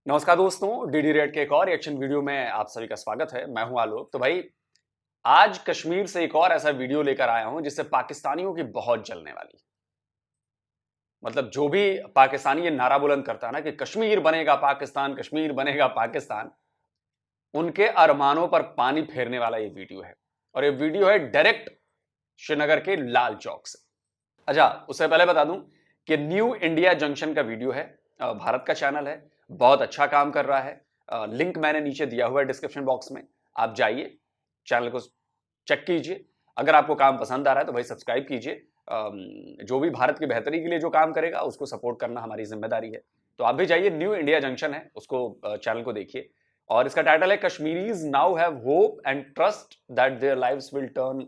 नमस्कार दोस्तों, DD red के एक और रिएक्शन वीडियो में आप सभी का स्वागत है। मैं हूं आलोक। तो भाई आज कश्मीर से एक और ऐसा वीडियो लेकर आया हूं जिससे पाकिस्तानियों की बहुत जलने वाली। मतलब जो भी पाकिस्तानी ये नारा बुलंद करता है ना कि कश्मीर बनेगा पाकिस्तान, कश्मीर बनेगा पाकिस्तान, उनके अरमानों पर पानी फेरने वाला ये वीडियो है। और ये वीडियो है डायरेक्ट श्रीनगर के लाल चौक से। अच्छा, उससे पहले बता दूं कि न्यू इंडिया जंक्शन का वीडियो है, भारत का चैनल है, बहुत अच्छा काम कर रहा है। लिंक मैंने नीचे दिया हुआ है डिस्क्रिप्शन बॉक्स में, आप जाइए चैनल को चेक कीजिए। अगर आपको काम पसंद आ रहा है तो भाई सब्सक्राइब कीजिए। जो भी भारत की बेहतरी के लिए जो काम करेगा उसको सपोर्ट करना हमारी जिम्मेदारी है। तो आप भी जाइए, न्यू इंडिया जंक्शन है, उसको चैनल को देखिए। और इसका टाइटल है Kashmiris now have hope and trust that their lives will turn.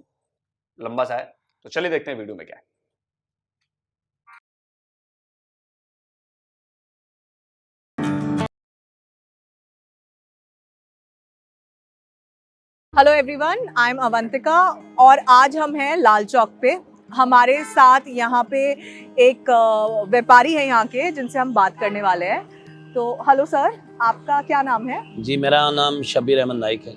लंबा सा है, तो चलिए देखते हैं वीडियो में क्या है। Hello everyone, I am Avantika और आज हम हैं लाल चौक पे। हमारे साथ यहाँ पे एक व्यापारी है यहाँ के जिनसे हम बात करने वाले हैं। तो हेलो सर, आपका क्या नाम है? जी, मेरा नाम शब्बीर अहमद नाइक है।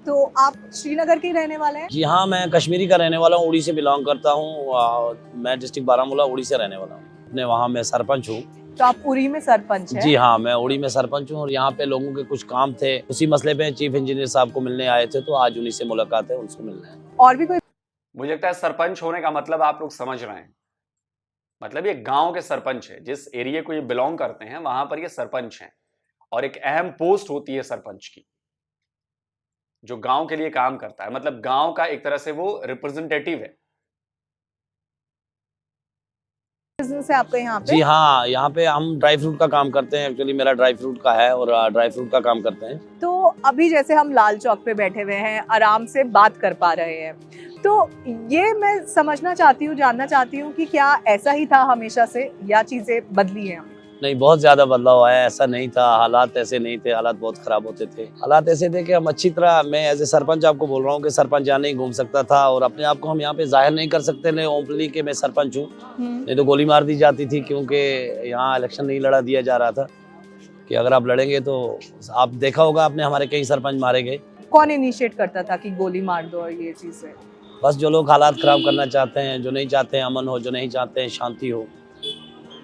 तो आप श्रीनगर के ही रहने वाले हैं? जी हाँ, मैं कश्मीरी का रहने वाला हूँ, उड़ी से बिलोंग करता हूँ। मैं डिस्ट्रिक्ट बारामूला उड़ी से रहने वाला हूँ। अपने वहाँ मैं सरपंच हूँ। तो आप उरी में सरपंच हैं? जी हाँ, मैं उड़ी में सरपंच हूँ और यहाँ पे लोगों के कुछ काम थे, उसी मसले पे चीफ इंजीनियर साहब को मिलने आए थे, तो आज उन्हीं से मुलाकात है, उनसे मिलना है। और भी कोई? मुझे लगता है सरपंच होने का मतलब आप लोग समझ रहे हैं। मतलब ये गांव के सरपंच है, जिस एरिया को ये बिलोंग करते हैं वहां पर ये सरपंच हैं। और एक अहम पोस्ट होती है सरपंच की, जो गांव के लिए काम करता है। मतलब गांव का एक तरह से वो रिप्रेजेंटेटिव है। बिजनेस है आपका यहाँ पे? जी हाँ, यहाँ पे हम ड्राई फ्रूट का काम करते हैं। एक्चुअली मेरा ड्राई फ्रूट का है और ड्राई फ्रूट का काम करते हैं। तो अभी जैसे हम लाल चौक पे बैठे हुए हैं, आराम से बात कर पा रहे हैं, तो ये मैं समझना चाहती हूँ, जानना चाहती हूँ कि क्या ऐसा ही था हमेशा से या चीजें बदली हैं? नहीं, बहुत ज्यादा बदलाव आया। ऐसा नहीं था, हालात ऐसे नहीं थे, हालात बहुत खराब होते थे। हालात ऐसे थे कि हम अच्छी तरह, मैं एज ए सरपंच आपको बोल रहा हूँ कि सरपंच यहाँ नहीं घूम सकता था और अपने आप को हम यहाँ पे जाहिर नहीं कर सकते थे ओपनली कि मैं सरपंच हूँ। नहीं तो गोली मार दी जाती थी, क्योंकि यहाँ इलेक्शन नहीं लड़ा दिया जा रहा था कि अगर आप लड़ेंगे तो आप देखा होगा आपने, हमारे कई सरपंच मारे गए। कौन इनिशिएट करता था कि गोली मार दो और ये चीजें? बस जो लोग हालात खराब करना चाहते हैं, जो नहीं चाहते हैं अमन हो, जो नहीं चाहते हैं शांति हो।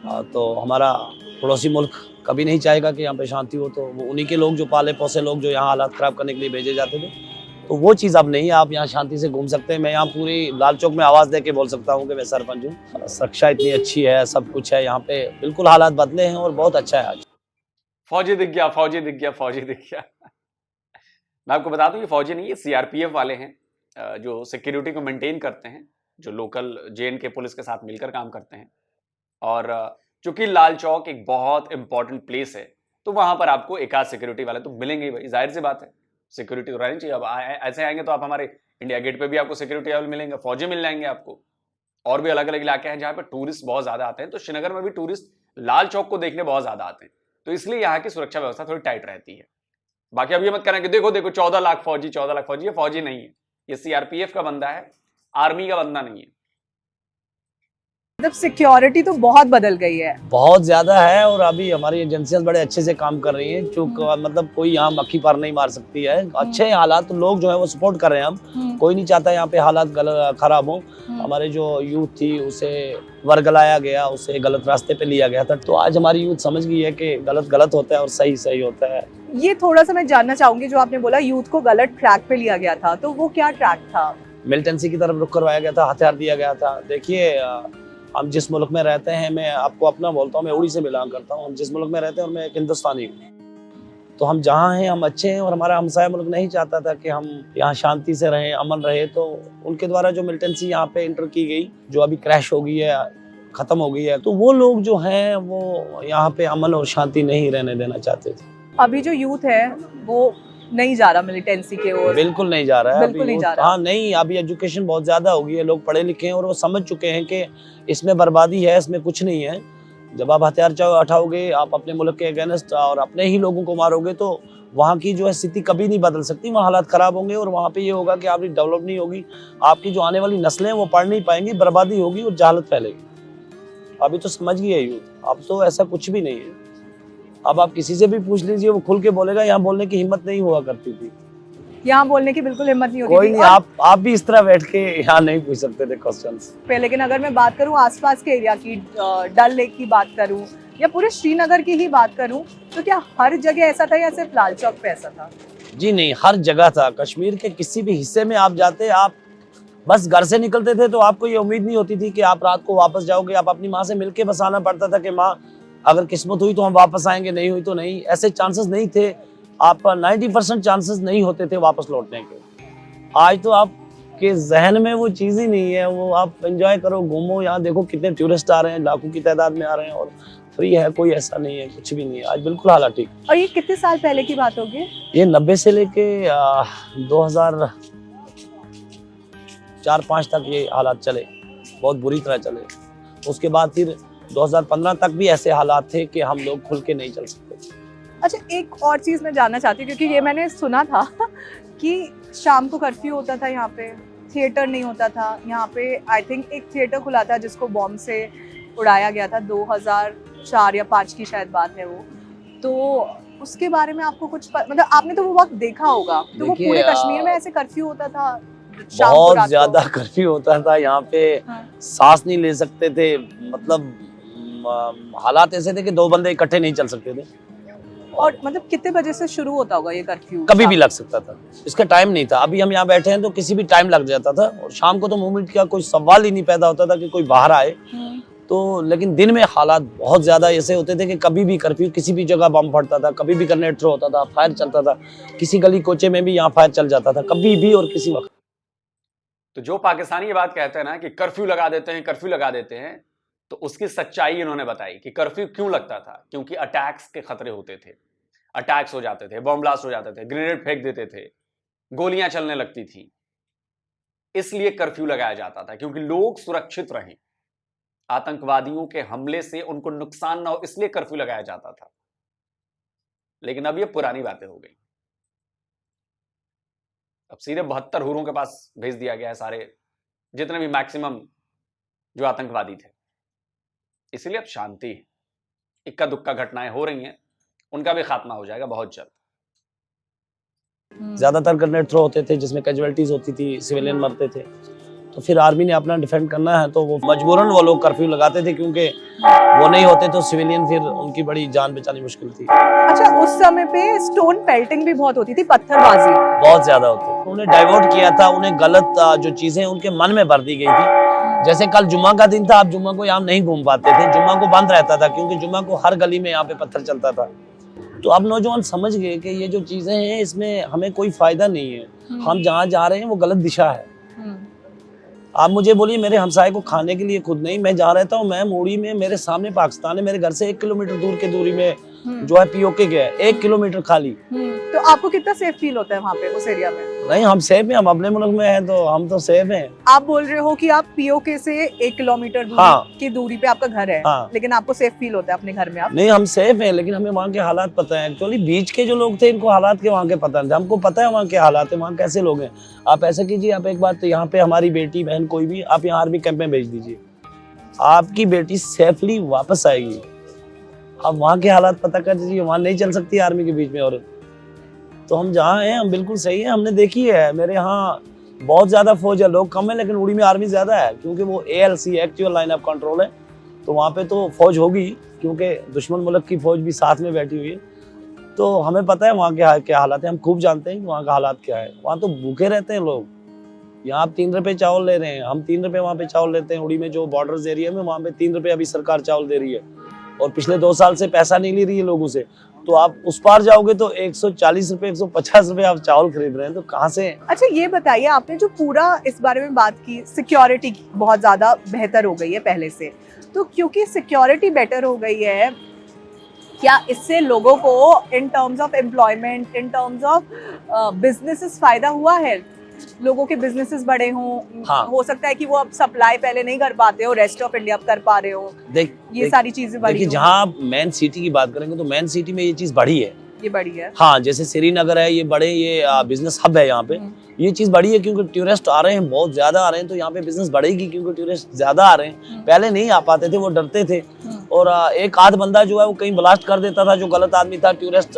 तो हमारा पड़ोसी मुल्क कभी नहीं चाहेगा कि यहाँ पे शांति हो। तो वो उन्हीं के लोग, जो पाले पोसे लोग, जो यहाँ हालात खराब करने के लिए भेजे जाते थे, तो वो चीज़ अब नहीं है। आप यहाँ शांति से घूम सकते हैं। मैं यहाँ पूरी लाल चौक में आवाज़ दे के बोल सकता हूँ कि मैं सरपंच हूँ। सुरक्षा इतनी अच्छी है, सब कुछ है यहाँ पे, बिल्कुल हालात बदले हैं और बहुत अच्छा है आज। फौजी दिख गया, फौजी दिख गया, फौजी दिख गया। मैं आपको बता दूं ये फौजी नहीं, ये सीआरपीएफ वाले हैं, जो सिक्योरिटी को मेंटेन करते हैं, जो लोकल जेएनके पुलिस के साथ मिलकर काम करते हैं। और चूंकि लाल चौक एक बहुत इंपॉर्टेंट प्लेस है, तो वहां पर आपको एक आध सिक्योरिटी वाले तो मिलेंगे ही भाई, जाहिर सी बात है। सिक्योरिटी तो रहनी चाहिए। अब ऐसे आएंगे तो आप हमारे इंडिया गेट पे भी आपको सिक्योरिटी वाले मिलेंगे, फौजी मिल जाएंगे आपको। और भी अलग अलग इलाके हैं जहां पर टूरिस्ट बहुत ज्यादा आते हैं, तो श्रीनगर में भी टूरिस्ट लाल चौक को देखने बहुत ज्यादा आते हैं। तो इसलिए यहाँ की सुरक्षा व्यवस्था थोड़ी टाइट रहती है। बाकी अब ये मत करना कि देखो देखो 14 लाख फौजी, 14 लाख फौजी। ये फौजी नहीं है, ये सीआरपीएफ का बंदा है, आर्मी का बंदा नहीं है। मतलब सिक्योरिटी तो बहुत बदल गई है। बहुत ज्यादा है और अभी हमारी एजेंसियां बड़े अच्छे से काम कर रही हैं। मतलब कोई यहाँ मक्खी पार नहीं मार सकती है। अच्छे हालात, लोग जो है वो सपोर्ट कर रहे हैं। अब कोई नहीं चाहता यहाँ पे हालात खराब हो। हमारे जो यूथ थी उसे वर्गलाया गया, उसे गलत रास्ते पे लिया गया था। तो आज हमारी यूथ समझ गई है कि गलत गलत होता है और सही सही होता है। ये थोड़ा सा मैं जानना चाहूंगी, जो आपने बोला यूथ को गलत ट्रैक पे लिया गया था, तो वो क्या ट्रैक था? मिलिटेंसी की तरफ रुख करवाया गया था, हथियार दिया गया था। देखिए, हम जिस मुल्क में रहते हैं, मैं आपको अपना बोलता हूँ, मैं उड़ी से बिलोंग करता हूँ। हम जिस मुल्क में रहते हैं और मैं एक हिंदुस्तानी हूँ, तो हम जहाँ हैं हम अच्छे हैं। और हमारा हमसाया मुल्क नहीं चाहता था कि हम यहाँ शांति से रहें, अमन रहे। तो उनके द्वारा जो मिलिटेंसी यहाँ पे इंटर की गई, जो अभी क्रैश हो गई है, खत्म हो गई है, तो वो लोग जो हैं वो यहाँ पे अमन और शांति नहीं रहने देना चाहते थे। अभी जो यूथ है वो नहीं जा रहा मिलिटेंसी के ओर? बिल्कुल नहीं जा रहा है, बिल्कुल नहीं जा रहा। हाँ नहीं, अभी एजुकेशन बहुत ज्यादा हो गई है, लोग पढ़े लिखे हैं और वो समझ चुके हैं कि इसमें बर्बादी है, इसमें कुछ नहीं है। जब आप हथियार उठाओगे, आप अपने मुल्क के अगेंस्ट और अपने ही लोगों को मारोगे, तो वहाँ की जो है स्थिति कभी नहीं बदल सकती। वहाँ हालात खराब होंगे और वहाँ पे ये होगा कि आपकी डेवलप नहीं होगी, आपकी जो आने वाली नस्लें वो पढ़ नहीं पाएंगी, बर्बादी होगी और जहालत फैलेगी। अभी तो समझ गई है यूथ, अब तो ऐसा कुछ भी नहीं है। अब आप किसी से भी पूछ लीजिए, वो खुल के बोलेगा, यहाँ बोलने की हिम्मत नहीं हुआ करती थी। यहाँ बोलने की बिल्कुल हिम्मत नहीं होती कोई थी। नहीं, और आप भी इस तरह बैठ के यहाँ नहीं पूछ सकते थे क्वेश्चंस। लेकिन अगर मैं बात करूँ आसपास के एरिया की, डल लेक की बात करूँ या पूरे श्रीनगर की ही बात करूँ, तो क्या हर जगह ऐसा था या सिर्फ लाल चौक पे ऐसा था? जी नहीं, हर जगह था। कश्मीर के किसी भी हिस्से में आप जाते, आप बस घर से निकलते थे तो आपको ये उम्मीद नहीं होती थी कि आप रात को वापस जाओगे। आप अपनी माँ से मिलके बस आना पड़ता था कि माँ अगर किस्मत हुई तो हम वापस आएंगे, नहीं हुई तो नहीं। ऐसे चांसेस नहीं थे। आप 90% चांसेस नहीं होते थे वापस लौटने के। आज तो आपके जहन में वो चीज़ ही नहीं है। वो आप एंजॉय करो, घूमो, यहाँ देखो कितने टूरिस्ट आ रहे हैं, लाखों की तादाद में आ रहे हैं और फ्री है, कोई ऐसा नहीं है, कुछ भी नहीं है। आज बिल्कुल हालात ठीक। और ये कितने साल पहले की बात होगी? ये 90 से लेके 2004-5 तक ये हालात चले, बहुत बुरी तरह चले। उसके बाद फिर 2015 तक भी ऐसे हालात थे कि हम लोग खुल के नहीं चल सकते। अच्छा, एक और चीज़ मैं जानना चाहती हूँ, क्योंकि ये मैंने सुना था कि शाम को कर्फ्यू होता था यहाँ पे, थिएटर नहीं होता था यहाँ पे। आई थिंक एक थिएटर खुला था जिसको बॉम्ब से उड़ाया गया था, 2004 या 5 की शायद बात है वो। तो उसके बारे में आपको कुछ मतलब आपने तो वो वक्त देखा होगा, तो वो पूरे कश्मीर में ऐसे कर्फ्यू होता था? बहुत ज्यादा कर्फ्यू होता था यहाँ पे। सांस नहीं ले सकते थे, मतलब हालात ऐसे थे कि 2 बंदे इकट्ठे नहीं चल सकते थे। और मतलब कितने बजे से शुरू होता होगा ये कर्फ्यू? कभी भी लग सकता था, इसका टाइम नहीं था। अभी हम यहाँ बैठे हैं तो किसी भी टाइम लग जाता था। और शाम को तो मूवमेंट का कोई सवाल ही नहीं पैदा होता था कि कोई बाहर आए तो। लेकिन दिन में हालात बहुत ज्यादा ऐसे होते थे कि कभी भी कर्फ्यू, किसी भी जगह बम फटता था, कभी भी ग्रेनेड थ्रो होता था, फायर चलता था। किसी गली कोचे में भी यहाँ फायर चल जाता था, कभी भी और किसी वक्त। तो जो पाकिस्तानी ये बात कहते हैं ना कि कर्फ्यू लगा देते हैं, कर्फ्यू लगा देते हैं, तो उसकी सच्चाई इन्होंने बताई कि कर्फ्यू क्यों लगता था। क्योंकि अटैक्स के खतरे होते थे, अटैक्स हो जाते थे, बॉम्ब ब्लास्ट हो जाते थे, ग्रेनेड फेंक देते थे, गोलियां चलने लगती थी। इसलिए कर्फ्यू लगाया जाता था, क्योंकि लोग सुरक्षित रहें, आतंकवादियों के हमले से उनको नुकसान ना हो, इसलिए कर्फ्यू लगाया जाता था। लेकिन अब ये पुरानी बातें हो गई। अब सीधे 72 हुरों के पास भेज दिया गया है सारे जितने भी मैक्सिमम जो आतंकवादी थे। इसलिए अब शांति है। इक्का दुक्का घटनाएं हो रही हैं, उनका भी खात्मा हो जाएगा बहुत जल्द। ज्यादातर ग्रेनेड थ्रो होते थे जिसमें कैजुअलिटीज होती थी, सिविलियन मरते थे। तो फिर आर्मी ने अपना डिफेंड करना है तो वो मजबूरन वो लोग कर्फ्यू लगाते थे, क्योंकि वो नहीं होते तो सिविलियन फिर उनकी बड़ी जान बचानी मुश्किल थी। अच्छा, उस समय पे स्टोन पेल्टिंग भी बहुत होती थी, पत्थरबाजी बहुत ज्यादा होती। उन्हें डाइवर्ट किया था, उन्हें गलत जो चीजें उनके मन में भर दी गई थी। जैसे कल जुम्मा का दिन था, आप जुम्मा को यहाँ नहीं घूम पाते थे, जुम्मा को बंद रहता था, क्योंकि जुम्मा को हर गली में यहाँ पे पत्थर चलता था। तो अब नौजवान समझ गए कि ये जो चीजें हैं इसमें हमें कोई फायदा नहीं है, हम जहाँ जा रहे हैं वो गलत दिशा है। आप मुझे बोलिए, मेरे हमसाये को खाने के लिए खुद नहीं, मैं जहाँ रहता हूँ, मैं मोड़ी में, मेरे सामने पाकिस्तान है, मेरे घर से 1 किलोमीटर दूर की दूरी में जो है पीओके गया है, 1 किलोमीटर खाली। तो आपको कितना सेफ फील होता है वहाँ पे, उस एरिया में? नहीं, हम सेफ हैं, हम अपने मुल्क में हैं तो हम तो सेफ हैं। आप बोल रहे हो कि आप पीओके से 1 किलोमीटर की दूरी पे आपका घर है, लेकिन आपको सेफ फील होता है अपने घर में? आप नहीं, हम सेफ हैं, लेकिन हमें वहाँ के हालात पता है। एक्चुअली बीच के जो लोग थे इनको हालात के वहाँ के पता नहीं थे, हमको पता है वहाँ के हालात है, वहाँ कैसे लोग हैं। आप ऐसा कीजिए, आप एक बात, तो यहाँ पे हमारी बेटी बहन कोई भी आप यहाँ आर्मी कैंप में भेज दीजिए, आपकी बेटी सेफली वापस आएगी। आप वहाँ के हालात पता कर दीजिए, वहाँ नहीं चल सकती आर्मी के बीच में औरत। तो हम जहाँ हैं हम बिल्कुल सही है। हमने देखी है, मेरे यहाँ बहुत ज़्यादा फौज है, लोग कम है लेकिन उड़ी में आर्मी ज़्यादा है, क्योंकि वो ALC actual line of control है। तो वहाँ पे तो फौज होगी, क्योंकि दुश्मन मुल्क की फौज भी साथ में बैठी हुई है। तो हमें पता है वहाँ के क्या हालात है, हम खूब जानते हैं कि वहाँ का हालात क्या है। वहाँ तो भूखे रहते हैं लोग। यहाँ आप 3 रुपये चावल ले रहे हैं, हम 3 रुपये वहाँ पे चावल लेते हैं। उड़ी में जो बॉर्डर्स एरिया में, वहाँ पे 3 रुपये अभी सरकार चावल दे रही है, और पिछले 2 साल से पैसा नहीं ले रही है लोगों से। तो आप उस पार जाओगे तो 140 रुपए 150 रुपए आप चावल खरीद रहे हैं, तो कहाँ से? अच्छा, ये बताइए, आपने जो पूरा इस बारे में बात की, सिक्योरिटी की बहुत ज्यादा बेहतर हो गई है पहले से, तो क्योंकि सिक्योरिटी बेटर हो गई है, क्या इससे लोगों को in terms of employment, in terms of businesses फायदा हुआ है? लोगों के बिजनेसेस बड़े हों, हाँ। हो सकता है कि वो अब सप्लाई पहले नहीं कर पाते हो, रेस्ट ऑफ इंडिया कर पा रहे हो, ये सारी चीजें बढ़ी। देखिए, जहाँ आप मेन सिटी की बात करेंगे तो मेन सिटी में ये चीज बढ़ी है, ये बढ़ी है। हाँ, जैसे श्रीनगर है, ये बड़े, ये बिजनेस हब है यहाँ पे, ये चीज बढ़ी है क्योंकि टूरिस्ट आ रहे हैं, बहुत ज्यादा आ रहे हैं, तो यहाँ पे बिजनेस बढ़ेगी क्योंकि टूरिस्ट ज्यादा आ रहे हैं। पहले नहीं आ पाते थे, वो डरते थे, और एक आध बंदा जो है वो कहीं ब्लास्ट कर देता था, जो गलत आदमी था, टूरिस्ट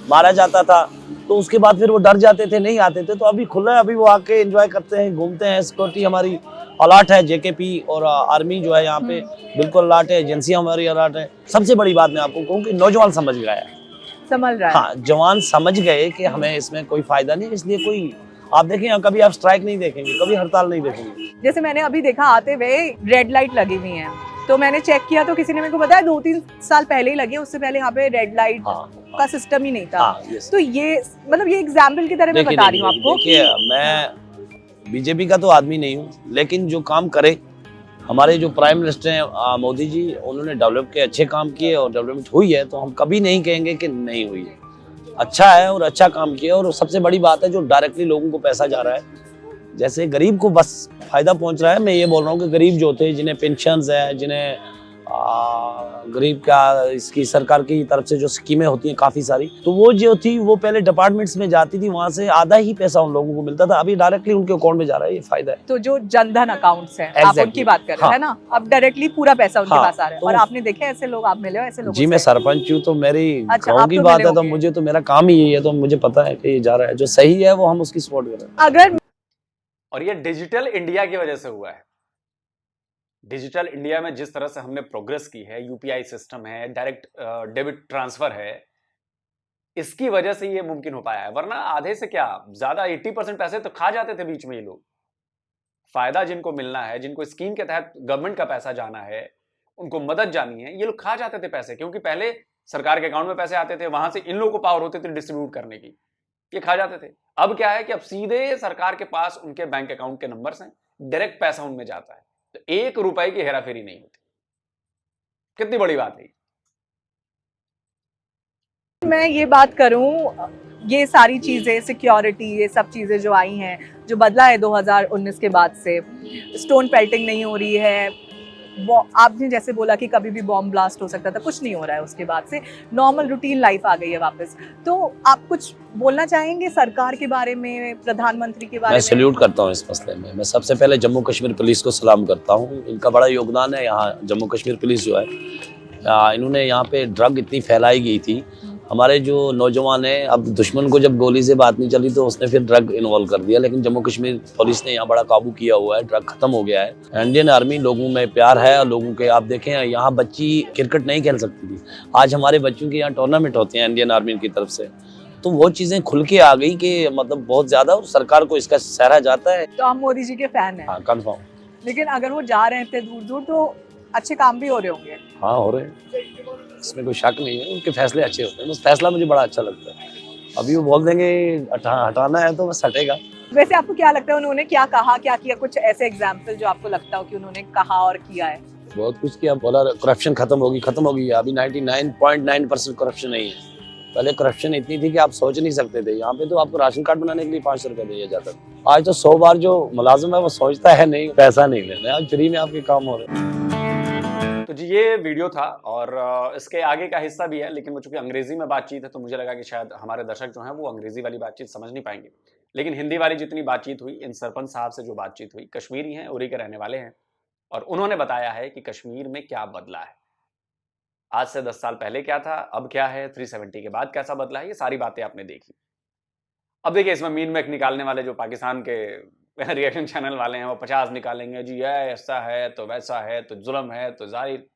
मारा जाता था, तो उसके बाद फिर वो डर जाते थे, नहीं आते थे। तो अभी खुला है, अभी वो आके एंजॉय करते हैं, घूमते हैं। सिक्योरिटी हमारी अलर्ट है, जेकेपी और आर्मी जो है यहाँ पे बिल्कुल अलर्ट है, एजेंसियां हमारी अलर्ट है। सबसे बड़ी बात मैं आपको कहूँ कि नौजवान समझ गया है, समझ रहा है। हाँ, जवान समझ गए कि हमें इसमें कोई फायदा नहीं, इसलिए कोई आप देखें, कभी आप स्ट्राइक नहीं देखेंगे, कभी हड़ताल नहीं देखेंगे। जैसे मैंने अभी देखा आते हुए रेड लाइट लगी हुई है, तो मैंने चेक किया तो किसी ने मेरे को बताया 2-3 साल पहले ही लगी, उससे पहले यहाँ पे रेड लाइट का सिस्टम ही नहीं था। तो ये मतलब ये एग्जाम्पल की तरह मैं बता रही हूँ आपको। देखिए, मैं बीजेपी का तो आदमी नहीं हूँ, लेकिन जो काम करे, हमारे जो प्राइम मिनिस्टर हैं मोदी जी, उन्होंने डेवलप के अच्छे काम किए और डेवलपमेंट हुई है, तो हम कभी नहीं कहेंगे कि नहीं हुई है। अच्छा है और अच्छा काम किया। और सबसे बड़ी बात है जो डायरेक्टली लोगों को पैसा जा रहा है, जैसे गरीब को बस फायदा पहुंच रहा है। मैं ये बोल रहा हूँ कि गरीब जो थे, जिन्हें पेंशन्स है, जिन्हें गरीब का इसकी सरकार की तरफ से जो स्कीमें होती हैं काफी सारी, तो वो जो थी वो पहले डिपार्टमेंट्स में जाती थी, वहां से आधा ही पैसा उन लोगों को मिलता था, अभी डायरेक्टली उनके अकाउंट में जा रहा है, ये फायदा है। तो जो जनधन अकाउंट्स हैं, आप उनकी बात कर रहे हैं ना, अब डायरेक्टली पूरा पैसा उनके पास आ रहा है। और आपने देखे ऐसे लोग, आप मिले हो ऐसे लोगों से? जी, मैं सरपंच हूँ, तो मेरी गाँव की बात है, तो मुझे तो मेरा काम ही यही है, तो मुझे पता है कि ये जा रहा है, जो सही है वो हम उसकी सपोर्ट कर रहे हैं। अगर और ये डिजिटल इंडिया की वजह से हुआ है। डिजिटल इंडिया में जिस तरह से हमने प्रोग्रेस की है, यूपीआई सिस्टम है, डायरेक्ट डेबिट ट्रांसफर है, इसकी वजह से ये मुमकिन हो पाया है। वरना आधे से क्या ज्यादा 80% पैसे तो खा जाते थे बीच में ये लोग। फायदा जिनको मिलना है, जिनको स्कीम के तहत गवर्नमेंट का पैसा जाना है, उनको मदद जानी है, ये लोग खा जाते थे पैसे, क्योंकि पहले सरकार के अकाउंट में पैसे आते थे, वहां से इन लोगों को पावर होती थी डिस्ट्रीब्यूट करने की, ये खा जाते थे। अब क्या है कि अब सीधे सरकार के पास उनके बैंक अकाउंट के नंबर्स हैं, डायरेक्ट पैसा उनमें जाता है, तो 1 रुपए की हेराफेरी नहीं होती। कितनी बड़ी बात है। मैं ये बात करूं, ये सारी चीजें, सिक्योरिटी, ये सब चीजें जो आई हैं, जो बदला है 2019 के बाद से, स्टोन पेल्टिंग नहीं हो रही है, आपने जैसे बोला कि कभी भी बॉम्ब ब्लास्ट हो सकता था, कुछ नहीं हो रहा है उसके बाद से, नॉर्मल रूटीन लाइफ आ गई है वापस। तो आप कुछ बोलना चाहेंगे सरकार के बारे में, प्रधानमंत्री के बारे में? मैं सैल्यूट करता हूँ इस मसले में। मैं सबसे पहले जम्मू कश्मीर पुलिस को सलाम करता हूँ, इनका बड़ा योगदान है। यहाँ जम्मू कश्मीर पुलिस जो है, इन्होंने यहाँ पे ड्रग इतनी फैलाई गई थी, हमारे जो नौजवान हैं, अब दुश्मन को जब गोली से बात नहीं चली तो उसने फिर ड्रग इन्वॉल्व कर दिया, लेकिन जम्मू कश्मीर पुलिस ने यहाँ बड़ा काबू किया हुआ है, ड्रग खत्म हो गया है। इंडियन आर्मी लोगों में प्यार है, और लोगों के, आप देखें यहाँ बच्ची क्रिकेट नहीं खेल सकती थी, आज हमारे बच्चों के यहाँ टूर्नामेंट होते हैं इंडियन आर्मी की तरफ से। तो वो चीजें खुल के आ गई कि मतलब बहुत ज्यादा, और सरकार को इसका सहरा जाता है। तो आप मोदी जी के फैन हैं? हाँ, कन्फर्म। लेकिन अगर वो जा रहे थे दूर दूर, तो अच्छे काम भी हो रहे होंगे। हाँ, हो रहे हैं, इसमें कोई शक नहीं है, उनके फैसले अच्छे होते हैं, बस फैसला मुझे बड़ा अच्छा लगता है। अभी वो बोल देंगे हटाना है तो बस हटेगा। वैसे आपको क्या लगता है उन्होंने क्या कहा, क्या किया? कुछ ऐसे एग्जाम्पल जो आपको लगता हो कि उन्होंने कहा और किया है? बहुत कुछ किया, बोला करप्शन खत्म होगी। अभी 99.9% करप्शन नहीं है। पहले करप्शन इतनी थी कि आप सोच नहीं सकते थे। यहाँ पे तो आपको राशन कार्ड बनाने के लिए 500 रुपया दिया जाता था। आज तो 100 बार जो मुलाजिम है वो सोचता है नहीं, पैसा नहीं लेना, आज फ्री में आपके काम हो रहे हैं। तो जी, ये वीडियो था और इसके आगे का हिस्सा भी है, लेकिन वो चूंकि अंग्रेजी में बातचीत है तो मुझे लगा कि शायद हमारे दर्शक जो हैं वो अंग्रेजी वाली बातचीत समझ नहीं पाएंगे। लेकिन हिंदी वाली जितनी बातचीत हुई, इन सरपंच साहब से जो बातचीत हुई, कश्मीरी हैं, उरी के रहने वाले हैं, और उन्होंने बताया है कि कश्मीर में क्या बदला है, आज से 10 साल पहले क्या था, अब क्या है, 370 के बाद कैसा बदला है, ये सारी बातें आपने देखी। अब देखिए, इसमें मीन में निकालने वाले जो पाकिस्तान के रिएक्शन चैनल वाले हैं, वो 50 निकालेंगे, जी ऐसा है तो वैसा है तो जुल्म है तो जाहिर।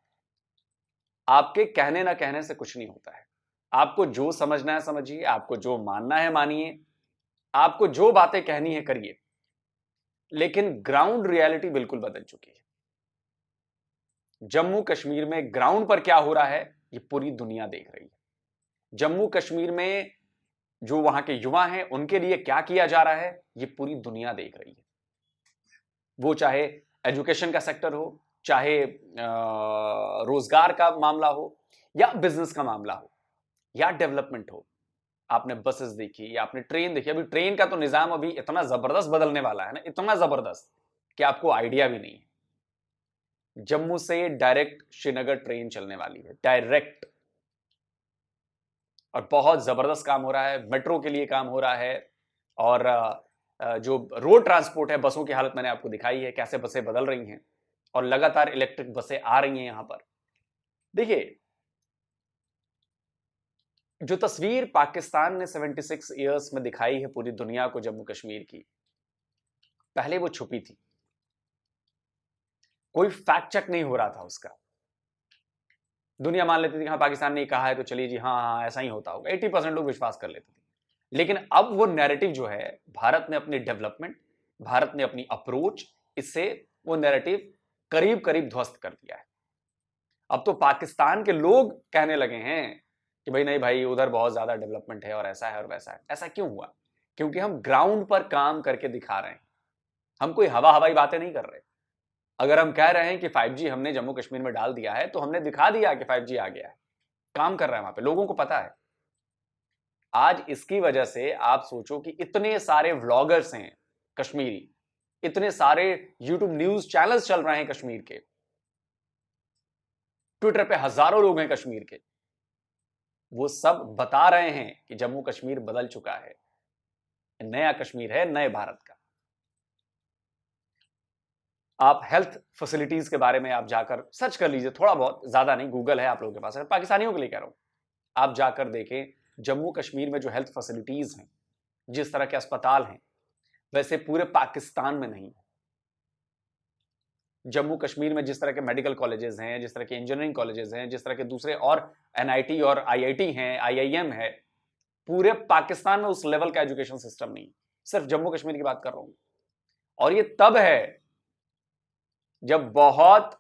आपके कहने ना कहने से कुछ नहीं होता है। आपको जो समझना है समझिए, आपको जो मानना है मानिए, आपको जो बातें कहनी है करिए, लेकिन ग्राउंड रियलिटी बिल्कुल बदल चुकी है। जम्मू कश्मीर में ग्राउंड पर क्या हो रहा है ये पूरी दुनिया देख रही है। जम्मू कश्मीर में जो वहां के युवा हैं उनके लिए क्या किया जा रहा है ये पूरी दुनिया देख रही है। वो चाहे एजुकेशन का सेक्टर हो, चाहे रोजगार का मामला हो, या बिजनेस का मामला हो, या डेवलपमेंट हो। आपने बसेस देखी या आपने ट्रेन देखी। अभी ट्रेन का तो निजाम अभी इतना जबरदस्त बदलने वाला है ना, इतना जबरदस्त कि आपको आइडिया भी नहीं है। जम्मू से डायरेक्ट श्रीनगर ट्रेन चलने वाली है, डायरेक्ट, और बहुत जबरदस्त काम हो रहा है। मेट्रो के लिए काम हो रहा है, और जो रोड ट्रांसपोर्ट है, बसों की हालत मैंने आपको दिखाई है, कैसे बसें बदल रही हैं, और लगातार इलेक्ट्रिक बसें आ रही हैं यहां पर। देखिए, जो तस्वीर पाकिस्तान ने 76 इयर्स में दिखाई है पूरी दुनिया को जम्मू कश्मीर की, पहले वो छुपी थी, कोई फैक्ट चेक नहीं हो रहा था उसका। दुनिया मान लेती थी हाँ पाकिस्तान ने कहा है तो चलिए जी हाँ हाँ ऐसा ही होता होगा, 80% लोग विश्वास कर लेते थे। लेकिन अब वो नैरेटिव जो है, भारत ने अपनी डेवलपमेंट, भारत ने अपनी अप्रोच, इससे वो नैरेटिव करीब करीब ध्वस्त कर दिया है। अब तो पाकिस्तान के लोग कहने लगे हैं कि भाई नहीं भाई, उधर बहुत ज्यादा डेवलपमेंट है और ऐसा है और वैसा है। ऐसा क्यों हुआ? क्योंकि हम ग्राउंड पर काम करके दिखा रहे हैं, हम कोई हवा हवाई बातें नहीं कर रहे। अगर हम कह रहे हैं कि 5G हमने जम्मू कश्मीर में डाल दिया है, तो हमने दिखा दिया कि 5G आ गया है, काम कर रहा है वहां पे, लोगों को पता है। आज इसकी वजह से आप सोचो कि इतने सारे व्लॉगर्स हैं कश्मीरी, इतने सारे यूट्यूब न्यूज चैनल्स चल रहे हैं कश्मीर के, ट्विटर पे हजारों लोग हैं कश्मीर के, वो सब बता रहे हैं कि जम्मू कश्मीर बदल चुका है, नया कश्मीर है, नए भारत का। आप हेल्थ फैसिलिटीज के बारे में आप जाकर सर्च कर लीजिए, थोड़ा बहुत, ज्यादा नहीं, गूगल है आप लोगों के पास, पाकिस्तानियों के लिए कह रहा हूं, आप जाकर देखें जम्मू कश्मीर में जो हेल्थ फैसिलिटीज हैं, जिस तरह के अस्पताल हैं, वैसे पूरे पाकिस्तान में नहीं है। जम्मू कश्मीर में जिस तरह के मेडिकल कॉलेजेस हैं, जिस तरह के इंजीनियरिंग कॉलेजेस हैं, जिस तरह के दूसरे और NIT और IIT हैं, IIM है, पूरे पाकिस्तान में उस लेवल का एजुकेशन सिस्टम नहीं, सिर्फ जम्मू कश्मीर की बात कर रहा हूं। और ये तब है जब बहुत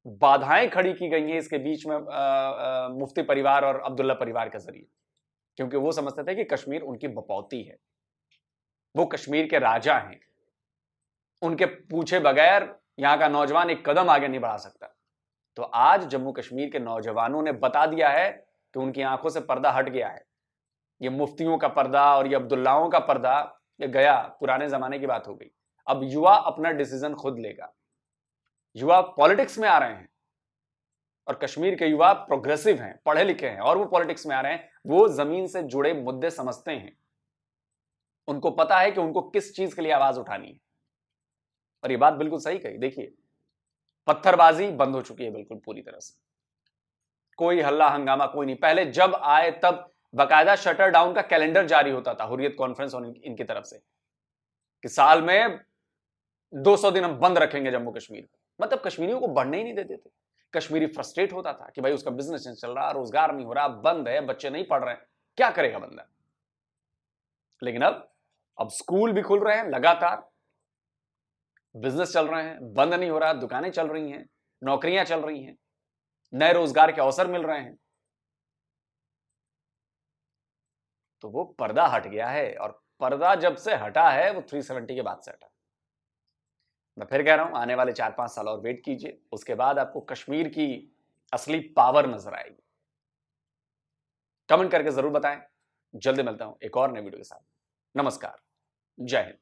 बाधाएं खड़ी की गई हैं इसके बीच में मुफ्ती परिवार और अब्दुल्ला परिवार के जरिए, क्योंकि वो समझते थे कि कश्मीर उनकी बपौती है, वो कश्मीर के राजा हैं, उनके पूछे बगैर यहां का नौजवान एक कदम आगे नहीं बढ़ा सकता। तो आज जम्मू कश्मीर के नौजवानों ने बता दिया है कि उनकी आंखों से पर्दा हट गया है। ये मुफ्तियों का पर्दा और ये अब्दुल्लाओं का पर्दा, ये गया, पुराने जमाने की बात हो गई। अब युवा अपना डिसीजन खुद लेगा। युवा पॉलिटिक्स में आ रहे हैं, और कश्मीर के युवा प्रोग्रेसिव हैं, पढ़े लिखे हैं, और वो पॉलिटिक्स में आ रहे हैं। वो जमीन से जुड़े मुद्दे समझते हैं, उनको पता है कि उनको किस चीज के लिए आवाज उठानी है। और ये बात बिल्कुल सही कही। देखिए, पत्थरबाजी बंद हो चुकी है बिल्कुल पूरी तरह से, कोई हल्ला हंगामा कोई नहीं। पहले जब आए तब बाकायदा शटर डाउन का कैलेंडर जारी होता था हुर्रियत कॉन्फ्रेंस और इनकी तरफ से, कि साल में 200 दिन हम बंद रखेंगे जम्मू कश्मीर को। मतलब कश्मीरियों को बढ़ने ही नहीं देते थे। कश्मीरी फ्रस्ट्रेट होता था कि भाई उसका बिजनेस नहीं चल रहा, रोजगार नहीं हो रहा, बंद है, बच्चे नहीं पढ़ रहे हैं, क्या करेगा बंदा। लेकिन अब स्कूल भी खुल रहे हैं लगातार, बिजनेस चल रहे हैं, बंद नहीं हो रहा, दुकानें चल रही हैं, नौकरियां चल रही हैं, नए रोजगार के अवसर मिल रहे हैं। तो वो पर्दा हट गया है, और पर्दा जब से हटा है वो 370 के बाद से हटा। मैं फिर कह रहा हूं, आने वाले 4-5 साल और वेट कीजिए, उसके बाद आपको कश्मीर की असली पावर नजर आएगी। कमेंट करके जरूर बताएं। जल्दी मिलता हूं एक और नए वीडियो के साथ। नमस्कार, जय हिंद।